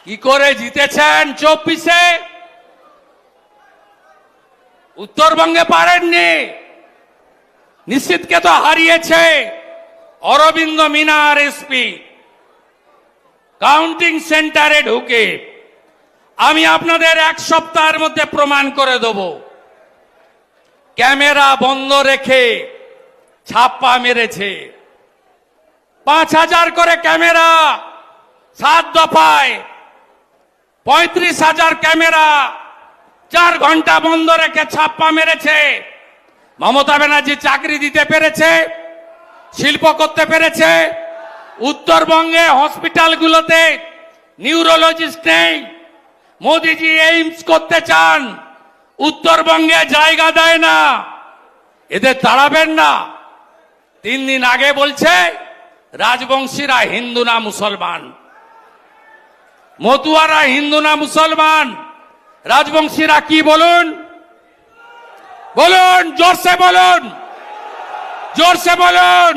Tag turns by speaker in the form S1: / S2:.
S1: কি করে জিতেছেন 24-এ? উত্তরবঙ্গে পারেননি। নিশ্চিতকে তো হারিয়েছে অরবিন্দ মিনার এসপি কাউন্টিং সেন্টারে ঢুকে। আমি আপনাদের এক সপ্তাহের মধ্যে প্রমাণ করে দেব। ক্যামেরা বন্ধ রেখে ছাপ্পা মেরেছে। 5,000 করে ক্যামেরা 7 দফায়, 35,000 ক্যামেরা 4 ঘন্টা বন্ধ রেখে ছাপ্পা মেরেছে। মমতা ব্যানার্জি চাকরি দিতে পেরেছে, শিল্প করতে পেরেছে। উত্তরবঙ্গে হসপিটালগুলোতে নিউরোলজিস্ট নেই। মোদিজি এইমস করতে চান, উত্তরবঙ্গে জায়গা দেয় না। এদের তাড়াবেন না। 3 দিন আগে বলছে রাজবংশীরা হিন্দু না মুসলমান, মতুয়ারা হিন্দু না মুসলমান। রাজবংশীরা কি বলুন, বলুন, জোরসে বলুন, জোরসে বলুন।